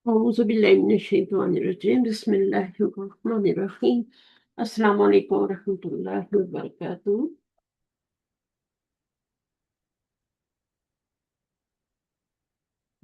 أعوذ بالله من الشيطان الرجيم بسم الله الرحمن الرحيم السلام عليكم ورحمة الله وبركاته.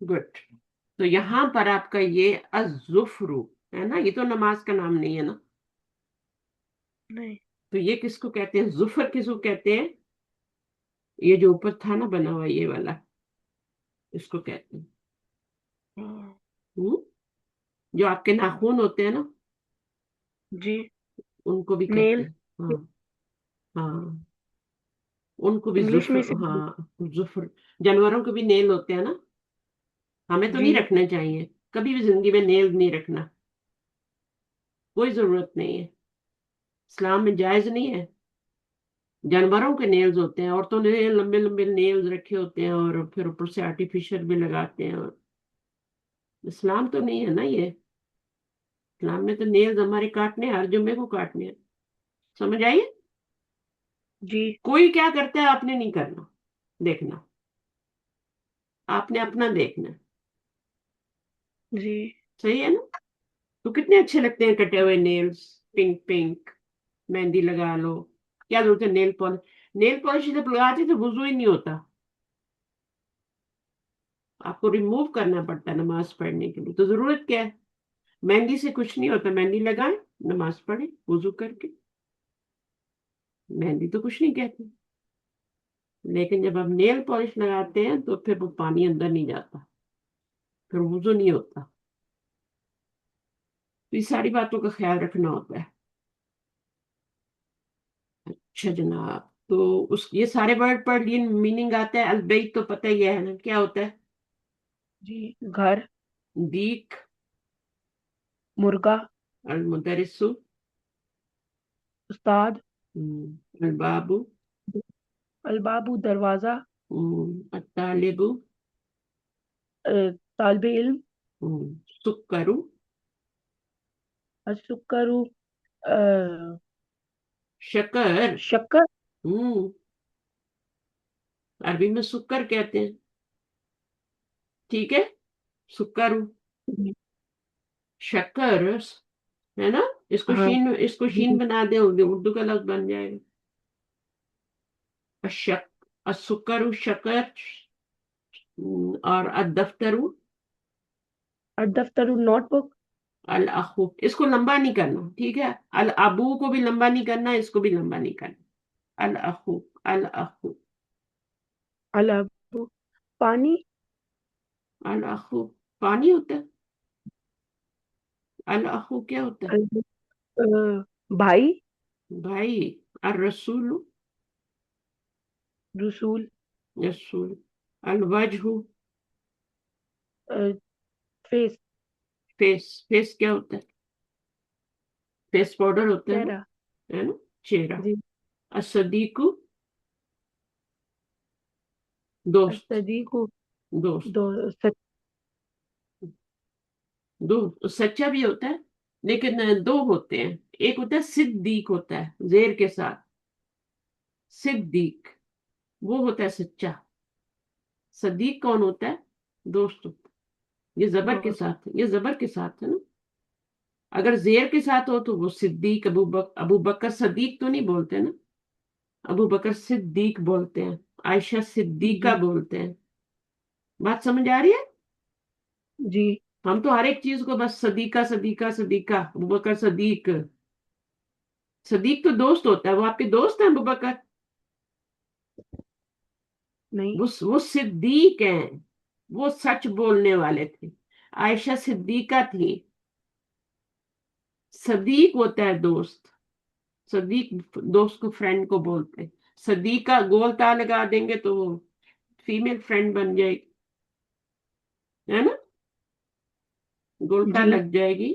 گڈ. تو یہاں پر آپ کا یہ الظفر ہے نا، یہ تو نماز کا نام نہیں ہے نا. نہیں. تو یہ کس کو کہتے ہیں؟ ظفر کس کو کہتے ہیں؟ یہ جو اوپر تھا نا بنا ہوا یہ والا، اس کو کہتے ہیں. ہاں، ہوں؟ جو آپ کے ناخون ہوتے ہیں نا، جی. ان کو بھی کہتے نیل. ہیں. ہاں ہاں، ان کو بھی انگلش میں ظفر. سے. ہاں ظفر. جانوروں کے بھی نیل ہوتے ہیں نا، ہمیں تو جی. نہیں رکھنے چاہیے. کبھی بھی زندگی میں نیل نہیں رکھنا، کوئی ضرورت نہیں ہے، اسلام میں جائز نہیں ہے. جانوروں کے نیلز ہوتے ہیں، عورتوں نے لمبے لمبے نیلز رکھے ہوتے ہیں اور پھر اوپر سے آرٹیفیشل بھی لگاتے ہیں. اور اسلام تو نہیں ہے نا یہ. اسلام میں تو نیلز ہمارے کاٹنے ہیں، ہر جمعے کو کاٹنے ہیں. سمجھ آئیے؟ جی. کوئی کیا کرتا ہے آپ نے نہیں کرنا، دیکھنا، آپ نے اپنا دیکھنا. جی. صحیح ہے نا؟ تو کتنے اچھے لگتے ہیں کٹے ہوئے نیلز، پنک پنک. مہندی لگا لو. کیا ضرورت ہے نیل پالش؟ نیل پالش جب لگاتے تو وضو ہی نہیں ہوتا. آپ کو ریموو کرنا پڑتا ہے نماز پڑھنے کے لیے. تو ضرورت کیا ہے؟ مہندی سے کچھ نہیں ہوتا. مہندی لگائیں، نماز پڑھیں وضو کر کے. مہندی تو کچھ نہیں کہتی. لیکن جب آپ نیل پالش لگاتے ہیں تو پھر وہ پانی اندر نہیں جاتا، پھر وضو نہیں ہوتا. تو یہ ساری باتوں کا خیال رکھنا ہوتا ہے. اچھا جناب، تو یہ سارے ورڈ پڑھ لیے، میننگ آتا ہے. البیت تو پتہ ہی ہے نا کیا ہوتا ہے. جی. گھر. دیک. مرغا. المدرس. استاد. الباب. البابو دروازہ. الطالب. طالب علم. سکر. السکرو. شکر. شکر. ہوں عربی میں سکر کہتے ہیں. ٹھیک ہے، سکر. شکر ہے نا. ہاں. اس کو جی. شین بنا دیں، اردو کا لفظ بن جائے گا. الشک. السکر شکر. اور الدفتر. الدفتر نوٹ بک. الاخو. اس کو لمبا نہیں کرنا، ٹھیک ہے. الابو کو بھی لمبا نہیں کرنا، اس کو بھی لمبا نہیں کرنا. الاخو. الاخو. الابو. پانی. الاخو پانی ہوتا ہے. الاخو کیا ہوتا ہے؟ ال- بھائی. بھائی. الرسول. رسول. رسول. الوجہ. فیس. فیس. فیس کیا ہوتا ہے؟ فیس پاؤڈر ہوتا ہے نا، چہرہ. ہے نا، چہرہ. جی. الصدیق. دوست. صدیق. دوست. دو. دو سچا بھی ہوتا ہے، لیکن دو ہوتے ہیں. ایک ہوتا ہے صدیق، ہوتا ہے زیر کے ساتھ. صدیق وہ ہوتا ہے سچا. صدیق کون ہوتا ہے؟ دوست ہوتا ہے. یہ زبر کے دوست. ساتھ، یہ زبر کے ساتھ ہے نا. اگر زیر کے ساتھ ہو تو وہ صدیق. ابو بکر صدیق تو نہیں بولتے نا، ابو بکر صدیق بولتے ہیں. عائشہ جی. صدیقہ بولتے ہیں. بات سمجھ آ رہی ہے؟ جی. ہم تو ہر ایک چیز کو بس صدیقہ صدیقہ صدیقہ. ابو بکر صدیق. صدیق تو دوست ہوتا ہے. وہ آپ کے دوست ہیں ابو بکر؟ نہیں. وہ صدیق ہیں، وہ سچ بولنے والے تھے. عائشہ صدیقہ تھی. صدیق ہوتا ہے دوست. صدیق دوست کو، فرینڈ کو بولتے ہیں. صدیقہ گول تا لگا دیں گے تو وہ فیمیل فرینڈ بن جائے گی، ہے نا. گولتا جی. لگ جائے گی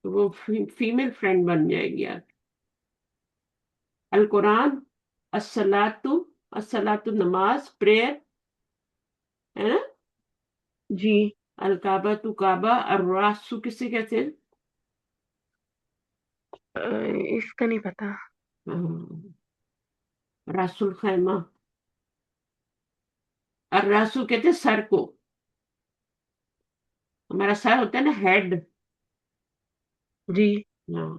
تو وہ فیمیل فرینڈ بن جائے گی آپ. القرآن. الصلاۃ. الصلاۃ نماز، پریئر، ہے نا. جی. الکعبہ تو کعبہ. الراسو کسے کہتے ہیں؟ اس کا نہیں پتا. Ras Al Khaimah. الراسو کہتے ہیں سر کو. ہمارا سر ہوتا ہے نا، ہیڈ. جی. ہاں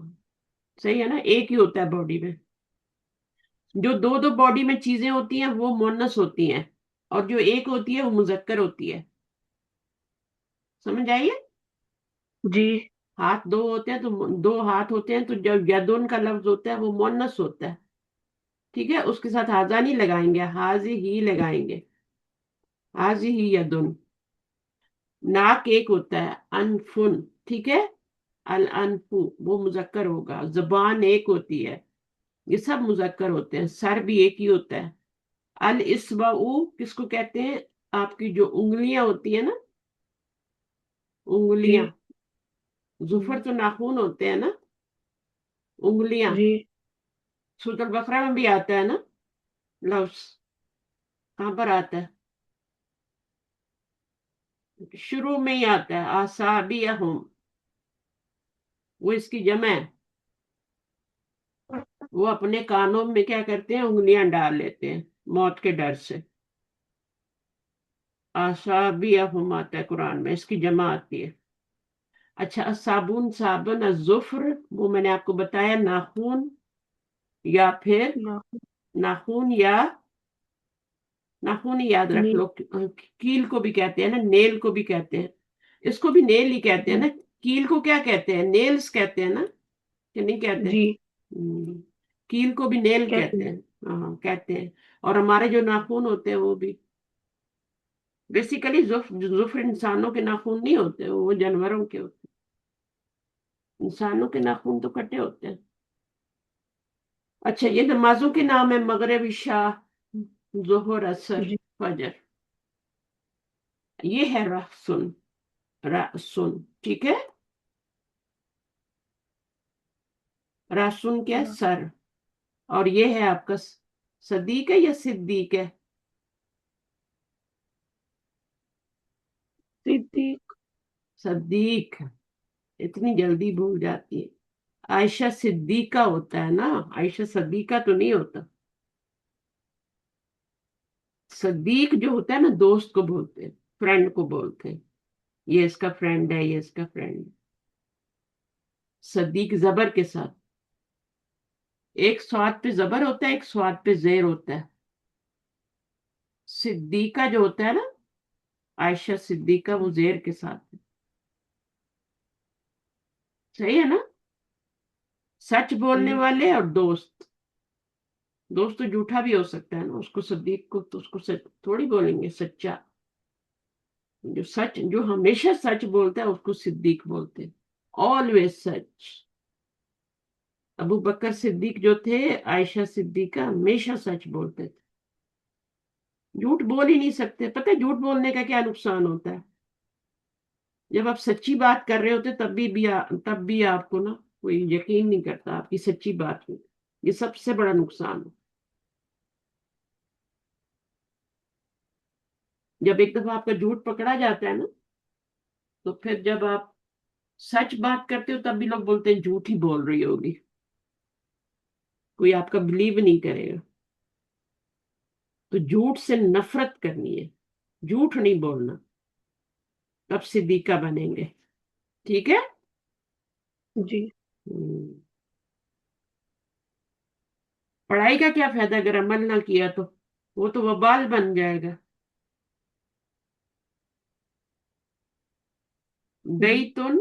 صحیح ہے نا، ایک ہی ہوتا ہے باڈی میں. جو دو دو باڈی میں چیزیں ہوتی ہیں وہ مونس ہوتی ہیں، اور جو ایک ہوتی ہے وہ مذکر ہوتی ہے. سمجھ آئیے؟ جی ہاتھ دو ہوتے ہیں تو دو ہاتھ ہوتے ہیں تو جب یدن کا لفظ ہوتا ہے وہ مونس ہوتا ہے. ٹھیک ہے، اس کے ساتھ ہاضا نہیں لگائیں گے، حاضی ہی لگائیں گے، حاضی ہی یدن. ناک ایک ہوتا ہے، انفن. ٹھیک ہے، الانفو وہ مذکر ہوگا. زبان ایک ہوتی ہے، یہ سب مذکر ہوتے ہیں. سر بھی ایک ہی ہوتا ہے. الاصبع کس کو کہتے ہیں؟ آپ کی جو انگلیاں ہوتی ہیں نا، جی انگلیاں. ظفر تو ناخن ہوتے ہیں نا، انگلیاں. جی سورۃ البقرہ میں بھی آتا ہے نا لفظ. کہاں پر آتا ہے؟ شروع میں ہی آتا ہے، آسابیہم، وہ اس کی جمع ہے. وہ اپنے کانوں میں کیا کرتے ہیں؟ انگلیاں ڈال لیتے ہیں موت کے ڈر سے. آسابیہم آتا ہے قرآن میں، اس کی جمع آتی ہے. اچھا، صابن، صابن، الظفر وہ میں نے آپ کو بتایا ناخون، یا پھر ناخون یا ناخون ہی یاد رکھ نہیں لو. کیل کو بھی کہتے ہیں نا، نیل کو بھی کہتے ہیں. اس کو بھی نیل ہی کہتے ہیں نا. کیل کو کیا کہتے ہیں؟ نیلز کہتے ہیں نا، کہ نہیں کہتے؟ جی کیل کو بھی نیل کہتے کہتے ہیں ہیں. ہاں کہتے ہیں. اور ہمارے جو ناخون ہوتے ہیں وہ بھی بیسیکلی ظفر انسانوں کے ناخون نہیں ہوتے، وہ جانوروں کے ہوتے ہیں. انسانوں کے ناخون تو کٹے ہوتے ہیں. اچھا، یہ نمازوں کے نام ہے: مغرب، عشاء، ظہر، عصر، جی فجر. یہ ہے رأسن. رأسن ٹھیک ہے، رأسن کیا؟ سر. اور یہ ہے آپ کا صدیق ہے یا صدیق ہے؟ صدیق صدیق. اتنی جلدی بھول جاتی ہے. عائشہ صدیقہ ہوتا ہے نا، عائشہ صدیقہ تو نہیں ہوتا. صدیق جو ہوتا ہے نا، دوست کو بولتے ہیں، فرینڈ کو بولتے ہیں. یہ اس کا فرینڈ ہے، یہ اس کا فرینڈ ہے. صدیق زبر کے ساتھ. ایک سواد پہ زبر ہوتا ہے، ایک سواد پہ زیر ہوتا ہے. صدیقہ جو ہوتا ہے نا، عائشہ صدیقہ، وہ زیر کے ساتھ ہے. صحیح ہے نا؟ سچ بولنے جی والے اور دوست. دوست تو جھوٹا بھی ہو سکتا ہے نا، اس کو صدیق کو تو اس کو سچ تھوڑی بولیں گے. سچا جو ہمیشہ سچ بولتا ہے اس کو صدیق بولتے ہیں. آلویز سچ. ابو بکر صدیق جو تھے، عائشہ صدیقہ ہمیشہ سچ بولتے تھے. جھوٹ بول ہی نہیں سکتے. پتہ ہے جھوٹ بولنے کا کیا نقصان ہوتا ہے؟ جب آپ سچی بات کر رہے ہوتے تب بھی آپ کو نا کوئی یقین نہیں کرتا آپ کی سچی بات میں. یہ سب سے بڑا نقصان ہے. جب ایک دفعہ آپ کا جھوٹ پکڑا جاتا ہے نا، تو پھر جب آپ سچ بات کرتے ہو تب بھی لوگ بولتے ہیں جھوٹ ہی بول رہی ہوگی. کوئی آپ کا بلیو نہیں کرے گا. تو جھوٹ سے نفرت کرنی ہے، جھوٹ نہیں بولنا. تب صدیقہ بنیں گے. ٹھیک ہے. جی پڑھائی کا کیا فائدہ اگر عمل نہ کیا تو؟ وہ تو وبال بن جائے گا. جی بیتن،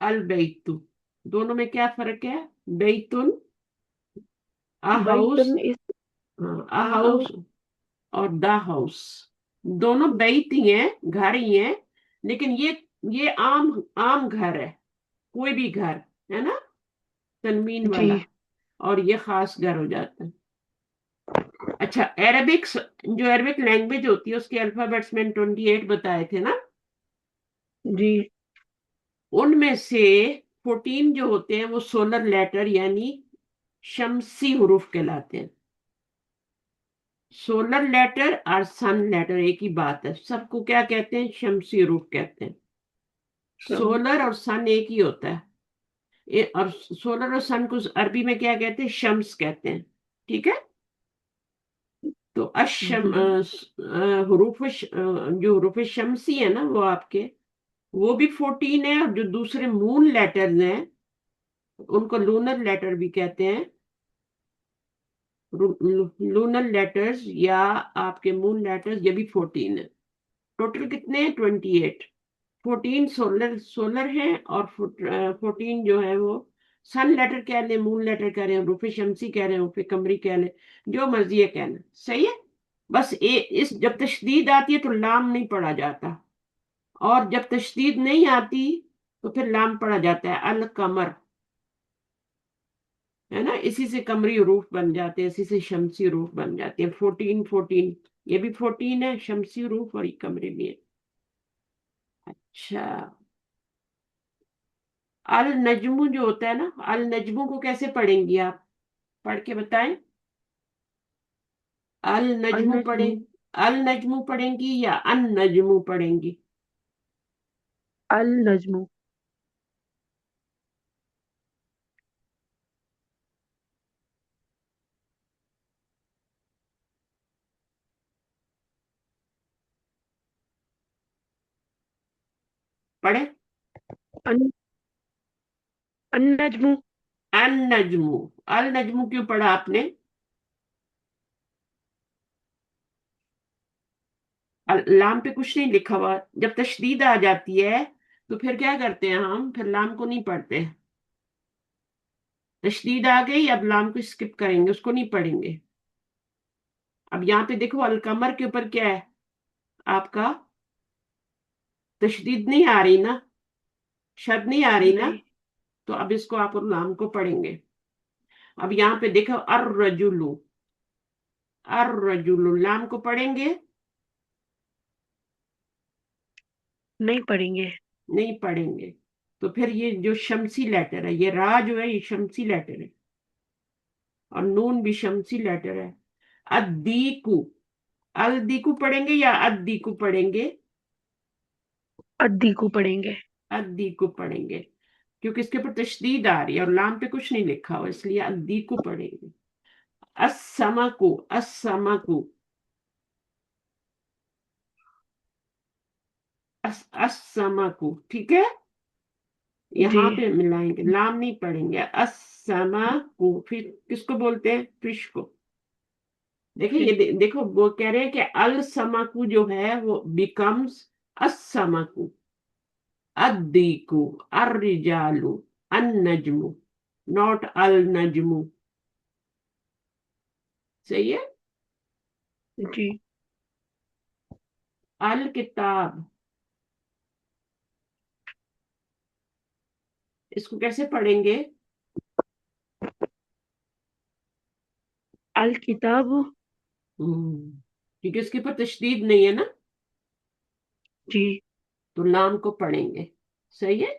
البیت، دونوں میں کیا فرق ہے؟ بیتن ا ہاؤس، بیتن اس ا ہاؤس ہاؤس اور دا ہاؤس. دونوں بیت ہی ہیں، گھر ہی ہیں. لیکن یہ عام گھر ہے، کوئی بھی گھر ہے نا، تنوین جی والا. اور یہ خاص گھر ہو جاتا ہے. اچھا، جو عربک لینگویج ہوتی ہے اس کے الفابیٹس میں 28 بتائے تھے نا. جی ان میں سے 14 جو ہوتے ہیں وہ سولر لیٹر یعنی شمسی حروف کہلاتے ہیں. سولر لیٹر اور سن لیٹر ایک ہی بات ہے. سب کو کیا کہتے ہیں؟ شمسی حروف کہتے ہیں. سم سولر اور سن ایک ہی ہوتا ہے. اور سولر اور سن کو عربی میں کیا کہتے ہیں؟ شمس کہتے ہیں. ٹھیک ہے. تو جی جو حروف شمسی ہے نا وہ آپ کے، وہ بھی 14 ہے. اور جو دوسرے مون لیٹرز ہیں ان کو لونر لیٹر بھی کہتے ہیں. لونر لیٹرز یا آپ کے مون لیٹرز، یہ بھی 14 ہے. ٹوٹل کتنے ہیں؟ 28. 14 سولر ہے، اور 14 جو ہے وہ سن لیٹر کہہ لیں، مون لیٹر کہہ رہے ہیں، روف شمسی کہہ رہے ہیں، روف قمری کہہ لیں، جو مرضی ہے کہنا، صحیح ہے. بس اس جب تشدید آتی ہے تو لام نہیں پڑا جاتا، اور جب تشدید نہیں آتی تو پھر لام پڑا جاتا ہے، القمر، ہے نا. اسی سے قمری روف بن جاتے ہیں، اسی سے شمسی روف بن جاتے ہیں. 14 یہ بھی 14 ہے، شمسی روف اور یہ قمری بھی ہے. اچھا، النجم جو ہوتا ہے نا، النجم کو کیسے پڑھیں گی آپ؟ پڑھ کے بتائیں. النجم النجم. پڑھیں، النجم پڑھیں گی یا ان نجم پڑھیں گی؟ النجم. پڑھیں. ان النجم. النجم. النجم کیوں پڑھا آپ نے؟ لام پہ کچھ نہیں لکھا ہوا. جب تشدید آ جاتی ہے تو پھر کیا کرتے ہیں ہم؟ پھر لام کو نہیں پڑھتے. تشدید آ گئی، اب لام کو اسکپ کریں گے، اس کو نہیں پڑھیں گے. اب یہاں پہ دیکھو، القمر کے اوپر کیا ہے آپ کا؟ تشدید نہیں آ رہی نا، شد نہیں آ رہی نا، نہیں. تو اب اس کو آپ لام کو پڑھیں گے. اب یہاں پہ دیکھو، الرجل، الرجل لام کو پڑھیں گے؟ نہیں پڑھیں گے. نہیں پڑھیں گے. تو پھر یہ جو شمسی لیٹر ہے، یہ را جو ہے یہ شمسی لیٹر ہے، اور نون بھی شمسی لیٹر ہے. ادیکو، الدیکو پڑھیں گے یا ادیکو پڑھیں گے؟ ادی کو پڑھیں گے. ادیکو پڑھیں گے، کیونکہ اس کے اوپر تشدید آ رہی ہے اور لام پہ کچھ نہیں لکھا ہوا، اس لیے ادیکو پڑھیں گے. السمکو، السمکو، السمکو، ٹھیک ہے. جی. یہاں پہ ملائیں گے، لام نہیں پڑھیں گے. السمکو، پھر کس کو بولتے ہیں؟ فش کو. دیکھیں یہ دیکھو، وہ کہہ رہے ہیں کہ السمکو جو ہے وہ بیکمز السمکو، الدیکو، الرجالو، النجم، ناٹ النجم. صحیح ہے. جی. الکتاب، اس کو کیسے پڑھیں گے؟ الکتاب. کیونکہ اس کے اوپر تشدید نہیں ہے نا، جی. تو لام کو پڑھیں گے. صحیح ہے.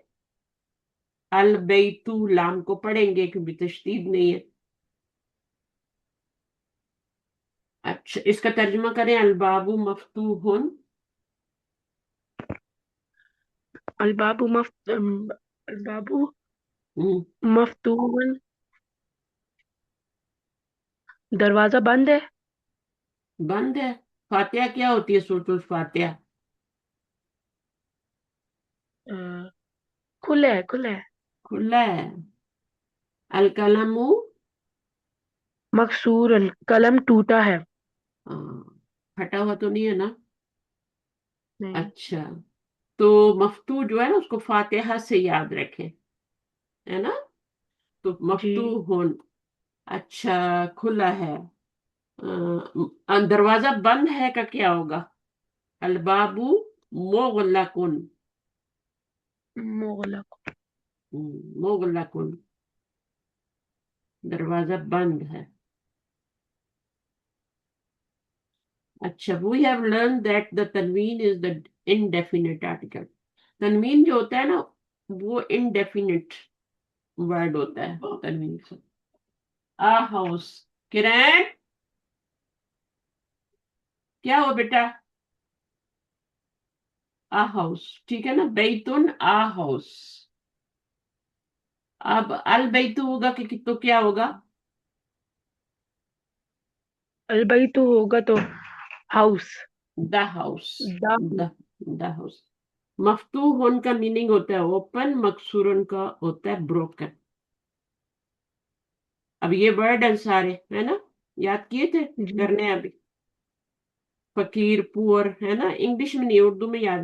البیتو لام کو پڑھیں گے کیونکہ تشدید نہیں ہے. اچھا، اس کا ترجمہ کریں. الباب مفتوح. الباب الباب ہم، مفتوح. دروازہ بند ہے. بند ہے. فاتحہ کیا ہوتی ہے؟ سورۃ الفاتحہ. آ، کھلا ہے کھلا ہے. کھلا ہے. القلم، مکسور. قلم ٹوٹا ہے. پھٹا ہوا تو نہیں ہے نا؟ نہیں. اچھا، تو مفتوح جو ہے نا اس کو فاتحہ سے یاد رکھیں، ہے نا. تو جی. مفتوح. اچھا، کھلا ہے. دروازہ بند ہے کا کیا ہوگا؟ البابو مغلقن. مغلق. مغلقن، دروازہ بند ہے. اچھا، we have learned that the تنوین is the indefinite article. تنوین جو ہوتا ہے نا وہ indefinite ورڈ ہوتا ہے تنوین سے. آ ہاؤس، کرن کیا ہو بیٹا؟ آ ہاؤس، ٹھیک ہے نا. بیتن، آ ہاؤس. اب البیت ہوگا کہ تو کیا ہوگا؟ البیت ہوگا تو house. The house. The. The the house. مفتوح کا میننگ ہوتا ہے اوپن، مکسورن کا ہوتا ہے بروکن. اب یہ ورڈ ہے سارے، ہے نا، یاد کیے تھے؟ جی. کرنے ابھی. فقیر، پور، ہے نا، انگلش میں نہیں اردو میں یاد.